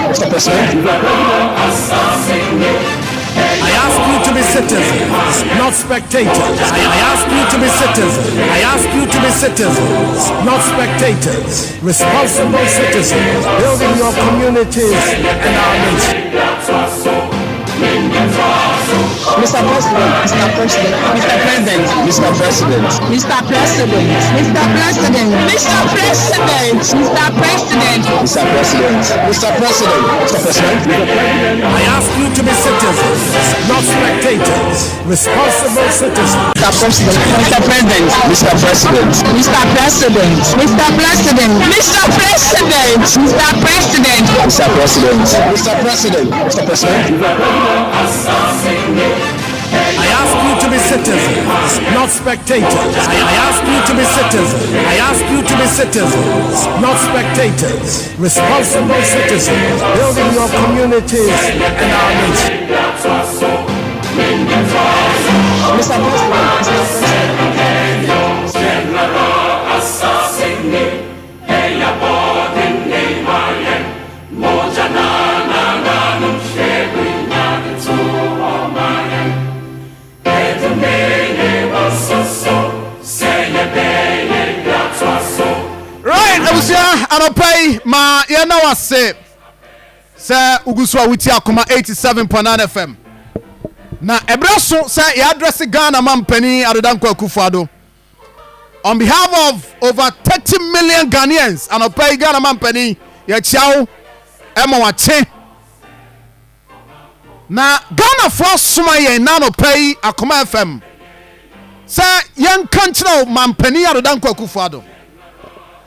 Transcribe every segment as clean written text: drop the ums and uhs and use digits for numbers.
Mr. President. I ask you to be citizens, not spectators. I ask you to be citizens. I ask you to be citizens, not spectators. Responsible citizens, building your communities and our nation. Mr. President. Mr. President. Mr. President. Mr. President. Mr. President. Mr. President. Mr. President. Mr. President. Mr. President. Mr. President. Mr. President. I ask you to be citizens, not spectators. Responsible citizens. Mr. President. Mr. President. Mr. President. Mr. President. Mr. President. Mr. President. Mr. President. Mr. President. Mr. President. Mr. President. I ask you to be citizens, not spectators. I ask you to be citizens. I ask you to be citizens, not spectators. Responsible citizens, building your communities and our nation. Mr. Right, Anopai, ma yana wase se uguswa wuti Akoma 87.9 FM. Na ebraso se ya address Ghana mampani Adodankwa Akufo-Addo. On behalf of over 30 million Ghanaians, Anopai Ghana mampani ya chiao ema wache. Na Ghana for suma ye na Anopai Akoma FM. Se yan kanchina mampani Adodankwa Akufo-Addo.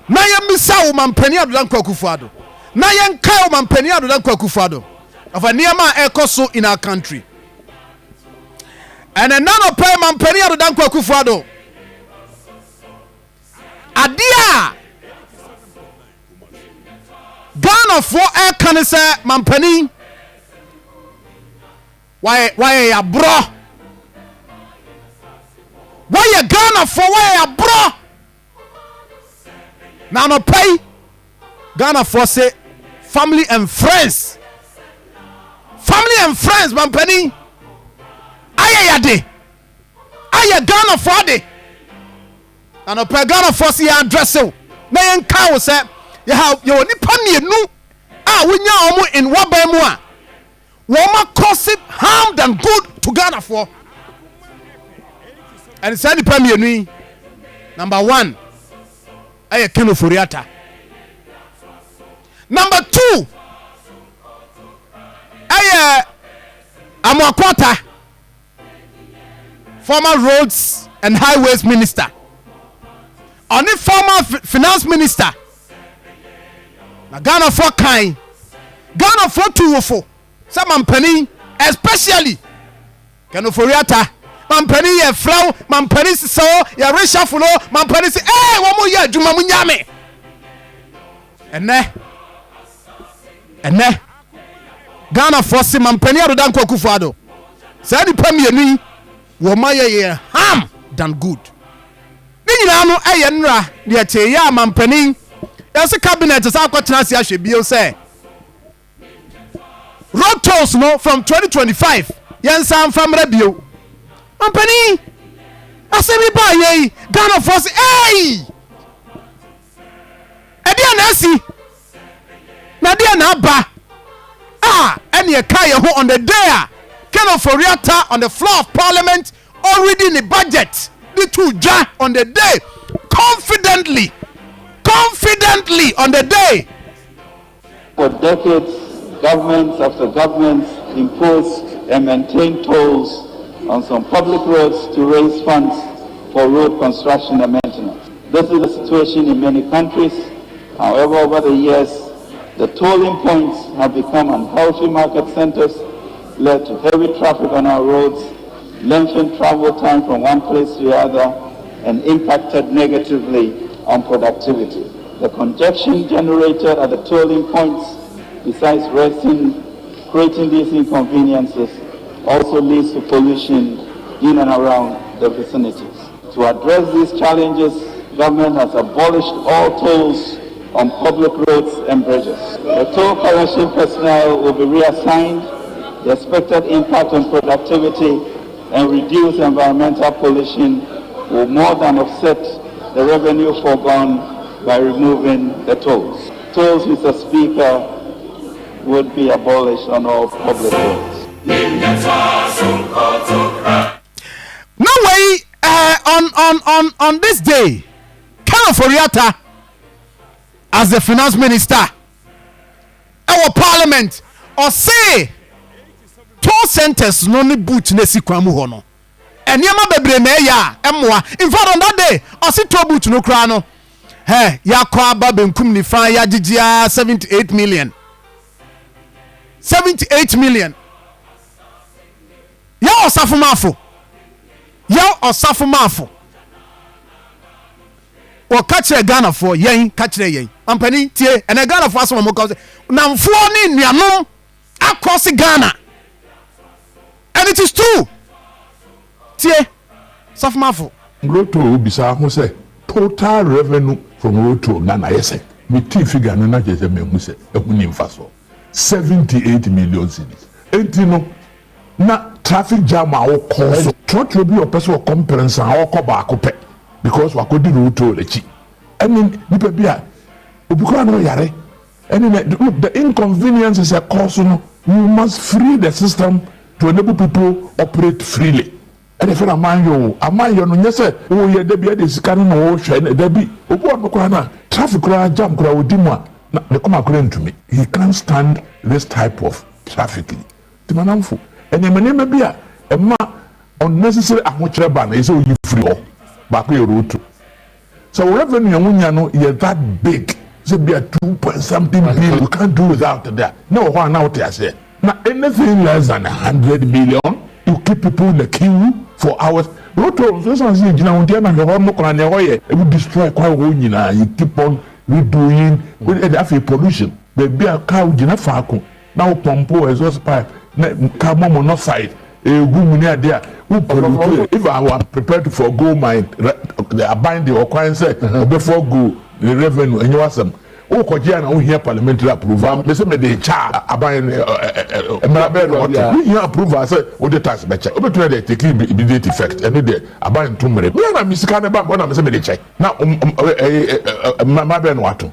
Na yemisa wo mampani Adodankwa Akufo-Addo. Na yenka wo mampani Adodankwa Akufo-Addo. Of a niema ekoso in our country. And none pay mampani Adodankwa Akufo-Addo. Adia Ghana for air kanise mampani. Why ya bro? Why ya Ghana for why ya bro? Now no pay Ghana for say family and friends. Family and friends, mampani. Aye de. Aye Ghana for de. Now no pay Ghana for say address you. Na yen ka wo say you have you nipa mienu a wonya omo in waban mu a wo ma cause harm than good to Ghana for. And say nipa mienu number 1 Aye Keno Furiata. Number 2 Aye Amwakwata, former roads and highways minister. Only former finance minister. Na Ghana for kind. Ghana for 204. Some mampani, especially Keno Furiata. Mampani ye flow, mampani so, ya resha fulo, mampani si, wamo ye juma munyame. Ene. Ghana force mampani Adodankwa Akufo-Addo. Say the premier ni, wama ye harm than good. Ni nyina no nra, de che ya mampani. Yase cabinet sa kwatena se ahwe bio say. Road tolls no from 2025. Yensa famra bio. Mampani, asemi ba ye Ghana force Edia na asi na dia na ba ene ye kai ho on the day Keno Furiata on the floor of parliament already in the budget the two ja on the day confidently on the day. For decades, governments after governments imposed and maintained tolls on some public roads to raise funds for road construction and maintenance. This is the situation in many countries. However, over the years, the tolling points have become unhealthy market centers, led to heavy traffic on our roads, lengthened travel time from one place to the other, and impacted negatively on productivity. The congestion generated at the tolling points, besides creating these inconveniences, also leads to pollution in and around the vicinities. To address these challenges, government has abolished all tolls on public roads and bridges. The toll collection personnel will be reassigned. The expected impact on productivity and reduce environmental pollution will more than offset the revenue foregone by removing the tolls. Tolls, Mr. Speaker, would be abolished on all public roads. No way on this day, Ken Oforiatta, as the finance minister, our parliament, or say toll centers no ni boot nesi kwamu hono. And yama bebre me ya emwa. In fact on that day, or see toll boot no krano. Hey, ya kwa benkum ni fa ya jijia 78 million. 78 million. Ya osafu mafo. Ya osafu mafo. Or catch a Ghana for yen, catch a yen. Ampany, tie, and a Ghana for some more cause. Now, for ni no across Ghana. And it is true. Tie, soft mafo. Road toll bisa who say total revenue from road toll Ghana, yes, me T figure no not just a me who say a hunim faso 78 million cedis. And you know, na traffic jam our cause. Trot will be a person of competence and our cobaco because we could do road toll the cheap. I mean, you be a because no yare. And look, the inconvenience is a cause. You must free the system to enable people operate freely. And if a man you no yes, oh yeah, there be a scanning no ocean, there be traffic jam crowd dimwa. They come according to me. He can't stand this type of trafficking. And your name be a ma unnecessary ban is you free or back your route. So revenue you're that big. Say be a 2-point-something billion. You can't do without that. No one out there say. Now anything less than 100 million, you keep people in the queue for hours. Roto, this one say, you know, it will destroy quite one. You keep on redoing with the pollution. Baby, a cow, you know, now pompo exhaust pipe, carbon monoxide. There. If I were prepared to forego my the bind the occurrence before go the revenue and you ask them, oh, Kojian, oh, here parliamentary approval. They say, they charge a bind we here approve. I said, oh, the tax better. But they take immediate effect. And they are buying 2 million. We are Miss Canada, but I'm saying they check. Now, my Ben Watto.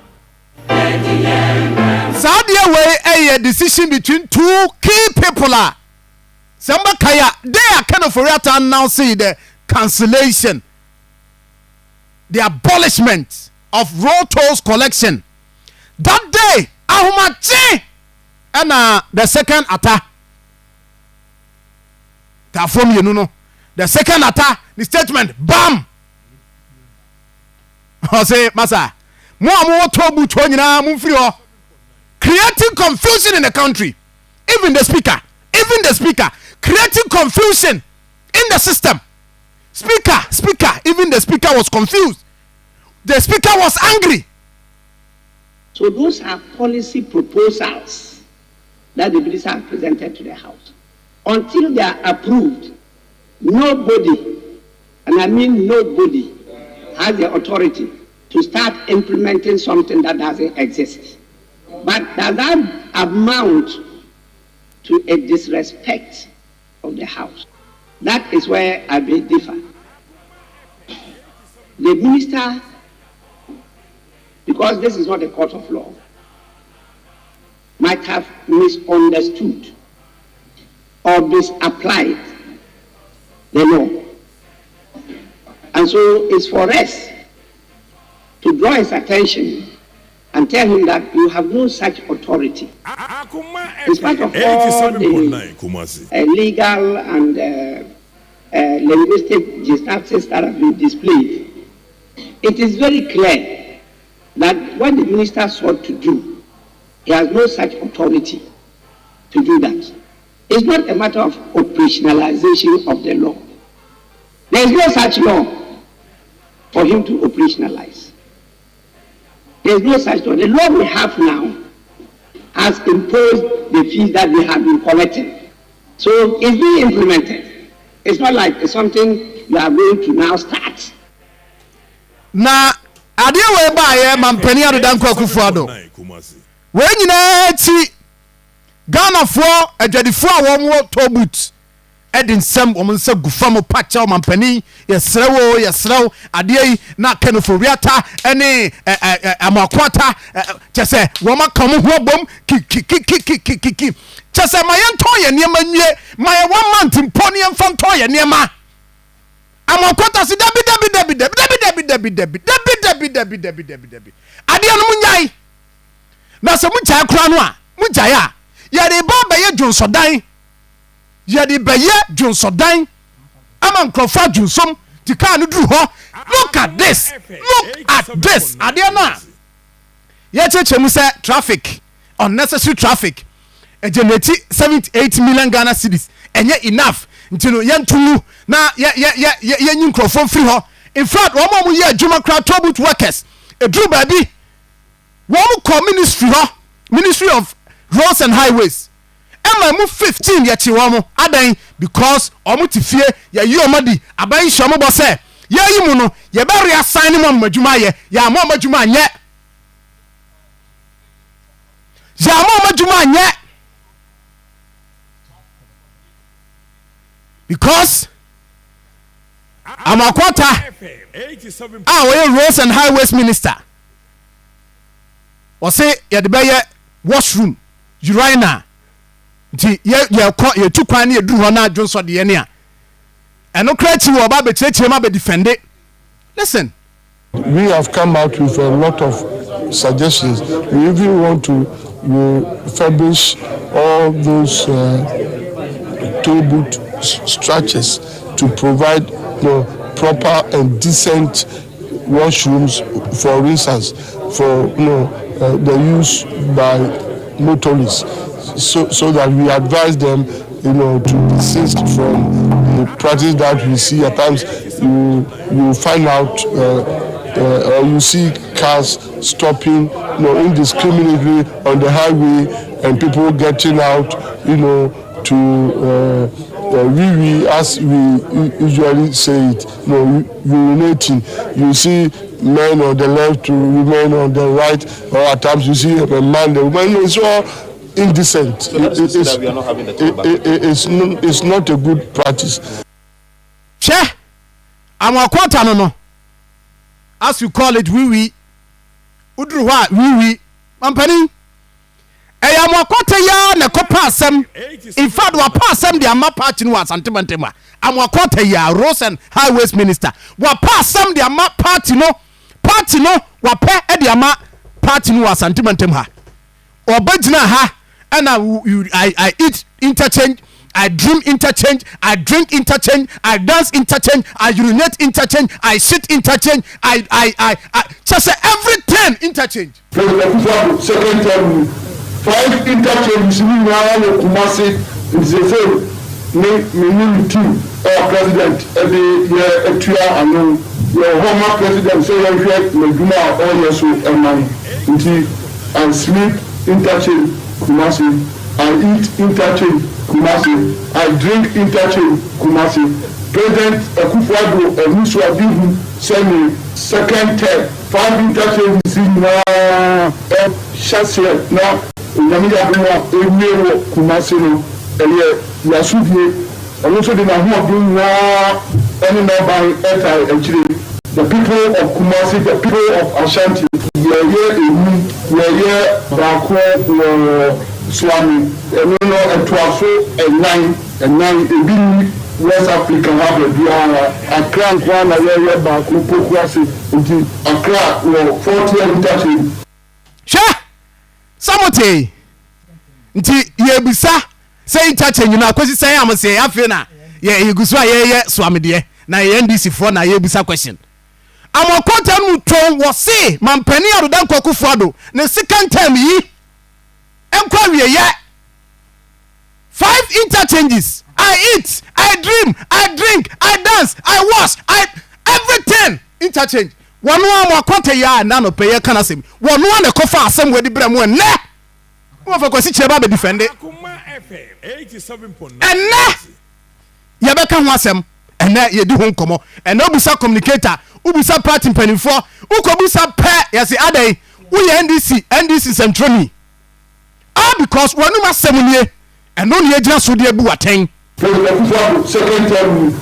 Sadia way a decision between two key people. Samba Kaya, they are kind of Oforiatta announcing the cancellation, the abolishment of road tolls collection. That day, Ahumachi and the second attack. From you know, the second attack, the statement, bam. I say, Masa, more tobu chonyina mufrio, creating confusion in the country. Even the speaker, creating confusion in the system. Speaker, even the speaker was confused. The speaker was angry. So those are policy proposals that the minister has presented to the House. Until they are approved, nobody, and I mean nobody, has the authority to start implementing something that doesn't exist. But does that amount to a disrespect of the House? That is where I may differ. The minister, because this is not a court of law, might have misunderstood or misapplied the law. And so it's for us to draw his attention and tell him that you have no such authority. In spite of all the legal and linguistic gymnastics that have been displayed, it is very clear that what the minister sought to do, he has no such authority to do that. It's not a matter of operationalization of the law. There is no such law for him to operationalize. There is no such law. The law we have now has imposed the fees that we have been collecting. So it's being implemented. It's not like it's something you are going to now start. Now, adeɛ wei baayɛ mampani adedankɔ Akufo-Addo wei nyinaa ti Ghanafoɔ adwadifoɔ a wɔn wɔ toll booth ɛde nsɛm wɔn nsa gu fam pakyɛw mampani yɛsrɛw adeɛ yi na kanoforiata ɛne amakwata kyɛ sɛ wɔn aka mo ho abom kikikikikiki kyɛ sɛ ma yɛntɔn yɛ nneɛma nwie ma yɛ 1 month mpo ne yɛmfa ntɔn yɛ nneɛma amakwata si dabi adeɛ no mu nyae na sɛ mu gyae kora no a mu gyae a yɛde ba bɛyɛ dwonsodan yɛde bɛyɛ dwonsodan ama nkurɔfoɔ adwonsom ti kaa no duru hɔ look at this adeɛ no a yɛkyerɛkyerɛ mu sɛ traffic unnecessary traffic generate 78 million Ghana cedis ɛnyɛ enough nti no yɛntomu na yɛnyi nkurɔfoɔ firi hɔ in fact wɔn a wɔyɛ adwuma kora toll booth workers eduru baabi wɔn kɔ ministry of roads and highways ɛma mu 15 yɛkyi wɔn adan because wɔn ti fie yɛyi wɔn di aban hyɛ wɔn bɔ sɛ yɛyi mu no yɛbɛre asan ne mu ama adwuma yɛ yɛama wɔn adwuma anyɛ because Amakwata a wɔyɛ roads and highways minister wɔse yɛde bɛyɛ washroom urinal nti yɛtu kwan ne yɛduru hɔ no adwonsɔdeɛ ne a ɛno kora akyi wɔ ɔba bɛkyerɛkyerɛ ma bɛdefende. Listen, we have come out with a lot of suggestions. We even want to refurbish all those toll booth structures to provide proper and decent washrooms, for instance, for the use by motorists, so that we advise them, to desist from the practice that we see at times. You find out or you see cars stopping, indiscriminately on the highway, and people getting out, to as we usually say it, urinating. You see men on the left, women on the right, or at times you see a man, the woman. It's all indecent. So that we are not having the it's not a good practice. Che, I'm a quarter no. As you call it, udru mampani. I'm a quarter ya na kopa asem. In fact, wa pa asem the ama party no asantema. I'm a quarter ya roads and highways minister. Wa pa asem the ama party no wa pe e the ama party no asantema. Obagina ha and I eat interchange, I dream interchange, I drink interchange, I dance interchange, I urinate interchange, I sit interchange, I just everything interchange. President Akufo-Addo, second term, 5 interchanges in Kumasi. It's a thing. Me two president the Etua and your former president say you get Meduma all years so and sleep interchange Kumasi, I eat interchange Kumasi, I drink interchange Kumasi. President Akufo-Addo and Musu Abihu send me second term 5 interchanges in Shasia now. Nyamiya bima ewiero Kumasi no eye yasudie ono so de na ho odun wa any no by enter actually the people of Kumasi, the people of Ashanti, ye Bako Swami no etwaso and nine ebi West Africa have a Accra na ye Bako Pokuase nti Accra 40 interchange. Sure. Samote nti yebisa say interchange na kwesi say am say afi na ye gusu a ye swamede na ye NDC for na yebisa question amokonta mu ton wo se mampani arodan Akufo-Addo na second time yi enkwa wie ye 5 interchanges. I eat, I dream, I drink, I dance, I wash, everything interchange. One more quarter ya na no pay kana sem. One one e kofa asem we di brem ne. Wo fa kwasi cheba be defend it. Akoma FM 87.9. Enne. Ye be ka ho asem. Enne ye di ho nkomo. Enne obusa communicator. ubisa party mpanimfo ukobusa pe yesi adai uye NDC centrally because wanu masemunie eno ne agina so de bu aten second term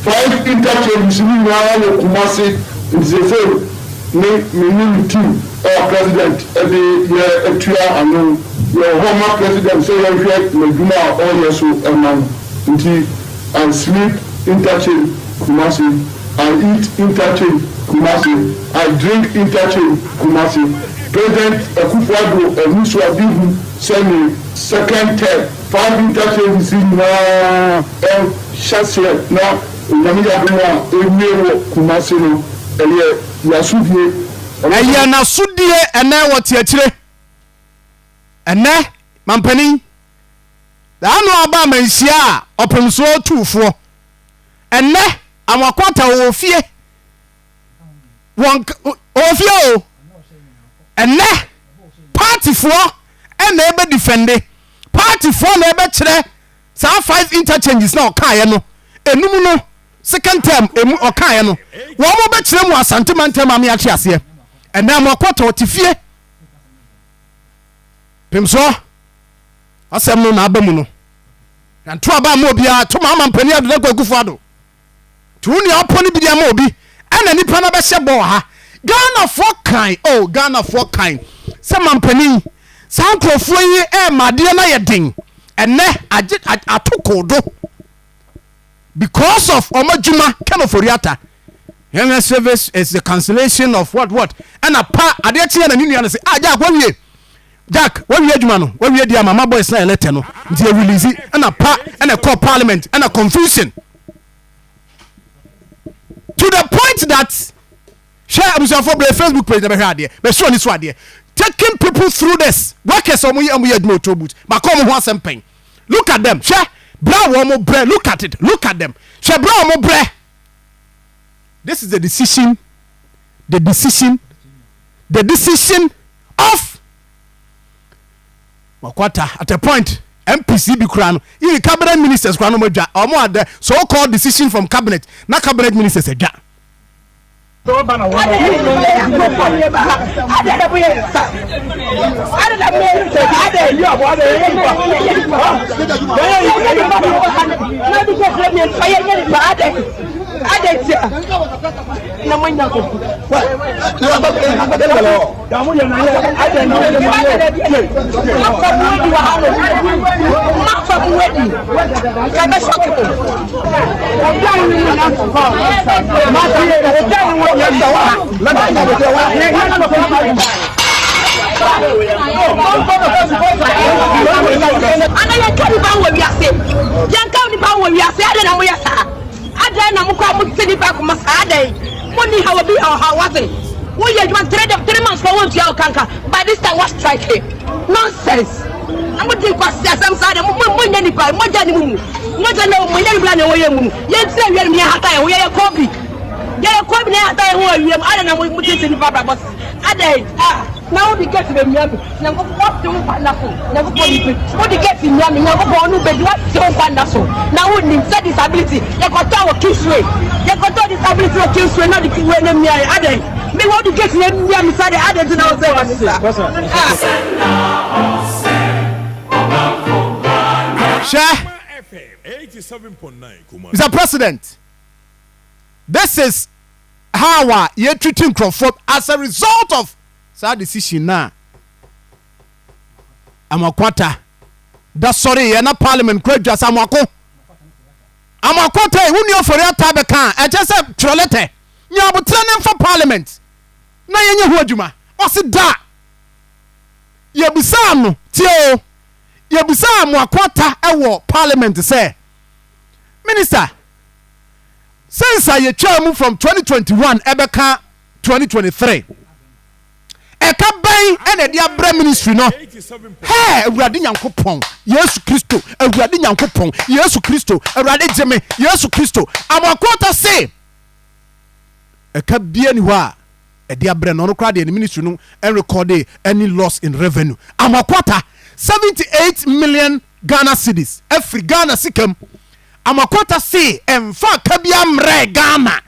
5 interchanges in now Kumasi in the me team president the Etua and your former president say you get Meduma all years so until and sleep interchange Kumasi, I eat interchange Kumasi, I drink interchange Kumasi. President Akufo-Addo and Musa Bihu send me second term 5 interchanges in Chassis now Nyamiya Buma Emewo Kumasi no eye yasudie eye na sudie ene wote akire ene mampani da anu aba manhia opemso tufo ene amakwata wo fie won ofie o ene party for ene ebe defende party for na ebe kire sa 5 interchanges na okaye no enum no second term emu okaye no wo mo be kire mu asante mantem am ya chiase ene amakwata otifie pemso asem no na abamu no anto aba ma obia to ma mampani ado kwa Akufo-Addo to ni oponi bi dia ma obi ena nipa na be hye bo ha Ghana for kind Ghana for kind se mampani san krofo yi made na ye din ene atokodo because of omajuma kind of oriata young service is the cancellation of what and a pa ade tie na ninu ya say Jack wawie Jack wawie adwuma no wawie dia mama boys na letter no nti e release and a pa and a call parliament and a confusion to the point that share abusa for Facebook page na be hwade be show ni so ade taking people through this workers omo yi adwuma otobut makom ho asempen look at them share bra wo mo bre look at them share bra wo mo bre. This is the decision of Makwata at a point MPC be crown you cabinet ministers crown moja or more the so called decision from cabinet na cabinet ministers eja Adana mukwa mutini pa kuma saade money how be how was it we you want 3 months for one to your kanka by this time was striking nonsense I'm going to pass some side mo nyani pa mo jani mu mo jani mo nyani bla na wo yemu ye tire wi mi hata ye ye kobi na hata ye wo wi adana mo mutini pa boss adai now the get the miami na go what do na so na go police what the get miami na go onu be what do na so na who need disability you go to our kingsway you go to disability or kingsway na the way na miami adai me what the get miami side adai to now say Mr. President, this is how you're treating Crawford as a result of that decision now. Amakwata da sorry na parliament kwadwa samwako Amakwata wuni ofori atabe kan e je se trolete nya obotre ne mfa parliament na yenye hu adwuma osi da yebusa no tie o yebusa Amakwata ewo parliament say minister since I twa mu from 2021 ebeka 2023 eka ban ene dia bra ministry no he awurade nyankopon Yesu Kristo awurade nyankopon Yesu Kristo awurade jeme Yesu Kristo Amakwata say eka bia ni ho a e dia bra no kra de ministry no and record any loss in revenue Amakwata 78 million Ghana cedis every Ghana sikam Amakwata say emfa ka bia mre Ghana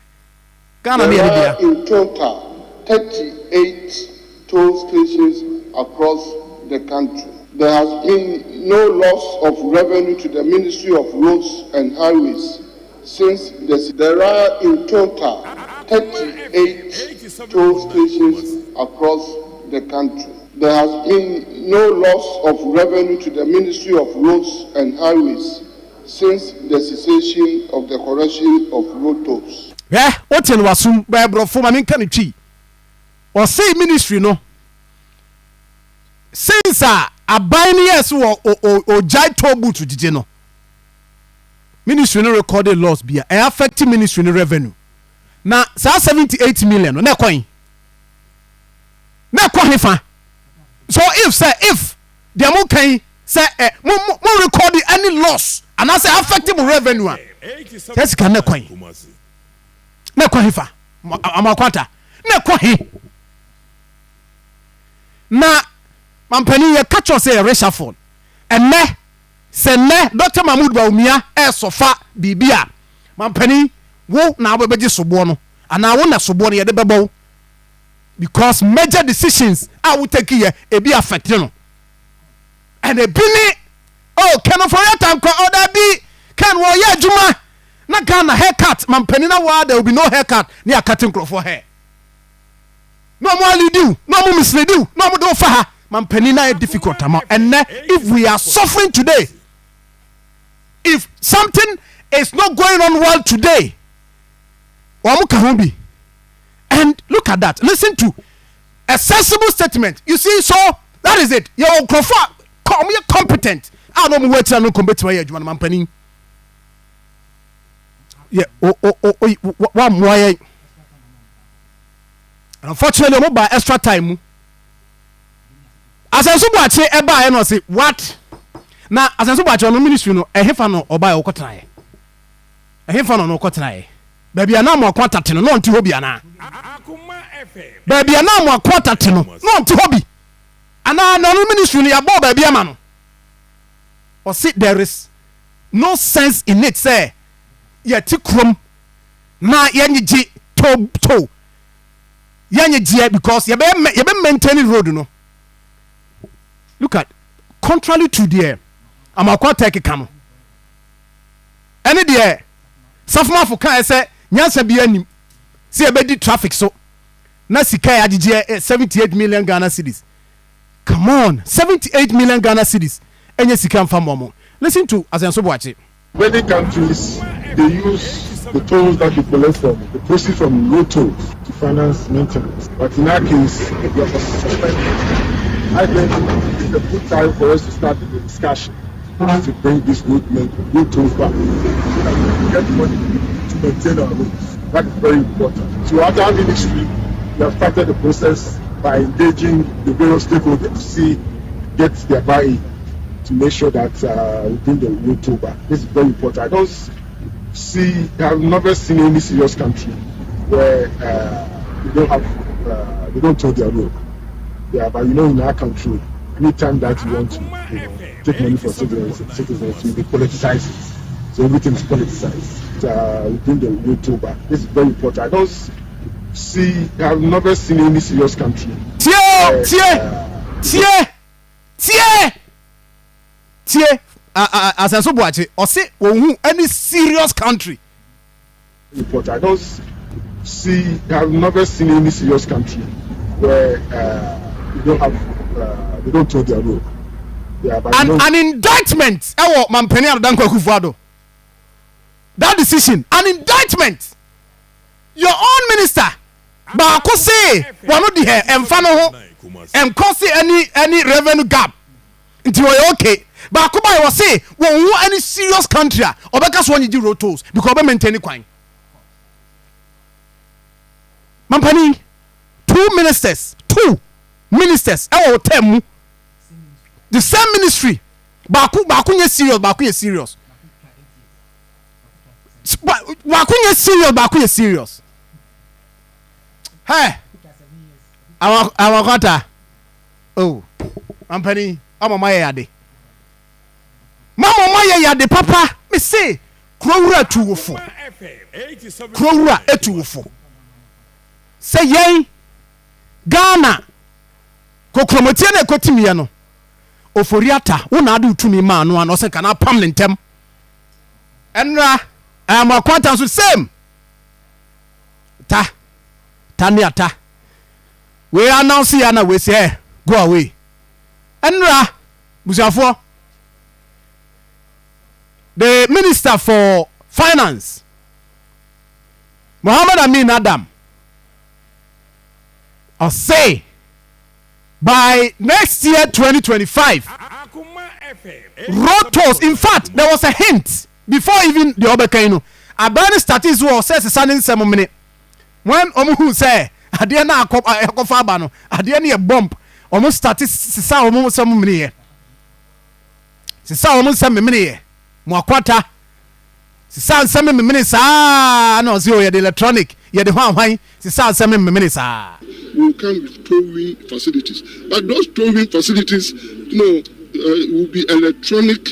Ghana There are in total 38 toll stations across the country. There has been no loss of revenue to the Ministry of Roads and Highways since there are in total 38 toll stations across the country. There has been no loss of revenue to the Ministry of Roads and Highways since the cessation of the correction of road tolls. Yeah, what in wasum by bro for my can tree or say ministry no since a binding yes or jai toll boot to Jino ministry no recorded loss be affecting ministry no revenue. Now, 78 million na coin. Na coin fa. So if the mo can say mo record any loss and I say affecting revenue. Yes can na coin. Na coin fa. Amakwata. Na coin. Na mampani ye catch us say reshuffle. And ne se ne Dr. Mahmoud Baumia sofa bibia. Mampani wo na abebeje sobo no ana wo na sobo no ye de bebo because major decisions I will take here e be affect no and e bini oh can for your time ko order be can wo ye adwuma na Ghana haircut mampani na wa there will be no haircut near cutting crop for hair no more lead no more mislead no more do for her mampani na difficult am and if we are suffering today if something is not going on well today and look at that. Listen to a sensible statement. You see, so that is it. You're competent. I don't know what you're competent with. I'm penny. Yeah. One more. Unfortunately, I'm by extra time. As I so watch it, I know say what. Now, as I so watch on the ministry, no, a hefano or buy a cotton. A hefano no cotton. Baby anamo kwata tino no nti hobi ana Akoma FM baby anamo kwata tino no nti hobi ana no ministry ni abo baby ama no or see there is no sense in it say ye ti krom na yenji to yenji because ye be maintain road no look at contrary to the amakwata keka no any there safuma for kan say nyansa bi anim see ebedi traffic so na sika ya agege 78 million Ghana cedis. Come on, 78 million Ghana cedis enye sika mfa momo. Listen to Asenso Boache. Many countries they use the tolls that they collect from the proceeds from road tolls to finance maintenance, but in our case I think it's a good time for us to start the discussion to bring this road tolls back. Get money to maintain our roads. That is very important. So our ministry, we have started the process by engaging the various stakeholders to get their buy-in to make sure that we bring the road toll back. This is very important. I have never seen any serious country where they don't toll their road. Yeah, but in our country, anytime that you want to take money from citizens, we politicize it. So everything is politicized. We bring the road toll back. This is very important. I have never seen any serious country. As I so watch it, or say, any serious country. Important. I have never seen any serious country where they don't toll their road. Yeah, but an indictment. That decision, an indictment. Your own minister, but I say one of the hair and and cause any revenue gap until we're okay. But I was say when any serious country or because when you do road tolls because we maintain crime. Mampani, two ministers, our term, the same ministry. Baku serious. Baku serious. Hey, our quarter. Oh, Mampani, I'm my yard. Mama my yard, papa. Me say, Crowra 204. Crowra 204. say yen Ghana kokromotie na ekotimiye no oforiata wo na ade utumi ma no an se kana pam ne ntem enra ma kwanta so same ta ne ata we announce ya na we say go away enra busiafo the Minister for Finance Muhammad Amin Adam I'll say by next year 2025 road tolls, in fact there was a hint before even the Obekaino Abani started to says standing 7 minutes when omu say ade na akofa aba no ade na bump almost started sisa omu 7 minutes sisa omu 7 minutes mo akwata sisa 7 minutes no zero the electronic the hwan sisa 7 minutes will come with towing facilities. But those towing facilities, will be electronic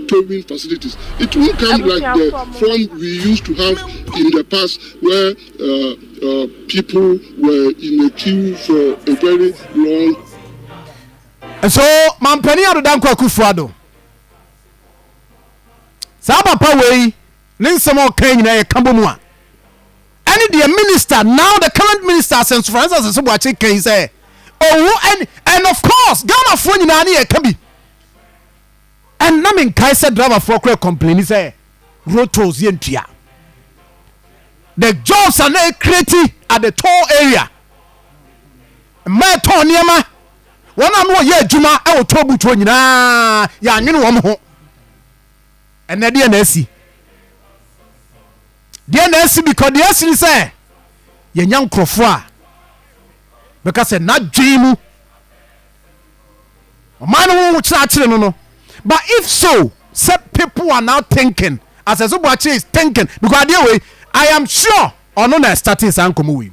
towing facilities. It won't come like the form we used to have in the past where people were in a queue for a very long. And so, Mampani Adodanko Akufuado. Sabapa way, Ninsamo Kenya Kambumwa. Any the minister now, the current minister since Francis is watching case say, and of course, Ghana for you can be. And Namin Kaiser driver for complain say road tolls yentia. The jobs are not created at the toll area. My toll niema. One am ye juma I will tobu to you na ya nyinu wom and the DNSC. DNSC because the SC say ye nyam krofo because na dwemu man who chira no. But if so, some people are now thinking as a Zubachi is thinking because the way I am sure or no na starting sankomu.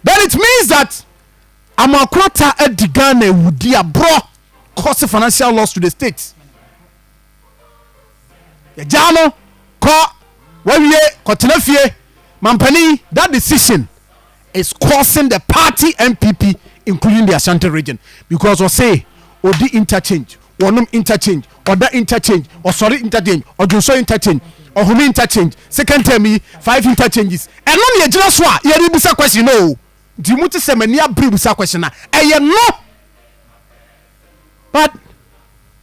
Then it means that Amakwata Edigane would bro cause financial loss to the state. Jano ko wawie kotenafie Mampani, that decision is causing the party MPP including the Ashanti region because we say odi interchange one interchange or that interchange or sorry interchange or Joshua interchange or home interchange second term 5 interchanges and no ye jina so a ye dey bisa question no di muti se mania bri bisa question na no but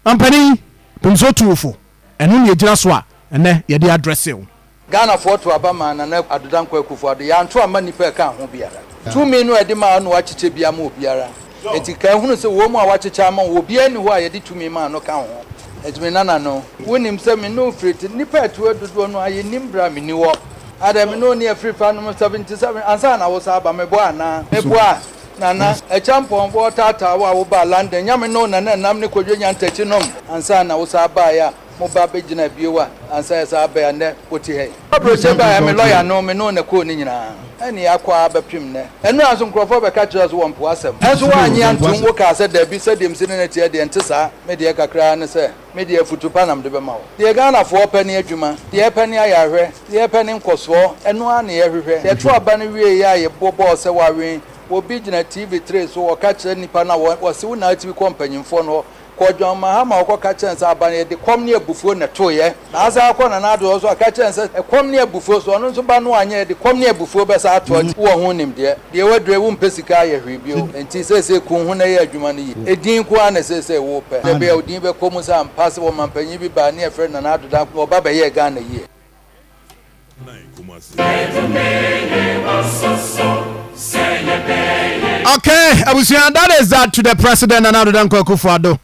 Mampani pemso tuofo and no ye jina so a ene ye dey address you Ghana for to Abama and Adudanko Kufuado yanto ama nipa ka ho biara 2 million edi ma no wachiche bia ma obiara enti ka hunu se wo mu a wachiche ama wo bia ni ho a ye di 2 million no ka ho enti nana no wonim se me no free nipa eto adudo no aye nimbra me ni wo adam no ne free fa no 77 ansa na wo sa aba me bo ana me bo a nana e champon bo tata wa wo ba London nyame no nana nam ne kodwe nyantachi nom ansa na wo sa aba ya mo ba be gina biewa ansa sa aba ya ne poti he abroche ba ya me lawyer no me no na ko ni nyina ani akwa abapim ne enu aso nkrofo be ka kire so wompo asem enso wa anyi antum wo ka se da bi se dem sine na tie de ntesa me de kakra ne se me de futupa nam de be ma wo de Ghana fo pani adwuma de pani ayahwe de pani nkoso enu a ne yehwehwe de to aba ne wie ya ye bobo se wa wen obi gina TV3 so wo ka kire nipa na wo se wo na TV company mfo no Kodjon Mahama ko ka chance abane de komne abufuo na toye na asa ko na ado so ka chance e komne abufuo so no so ba no anye de komne abufuo be sa ato wo ho nim de wadre wo mpesika ye hwebio enti sese kun ho na ye adwuma no yi edin ko ana sese wo pe de be odin be komu sa ampase wo mampanyi bi ba na e fre na ado da ko ba be ye Ghana yi Okay, I was that is that to the president and Adodanko Kufuado.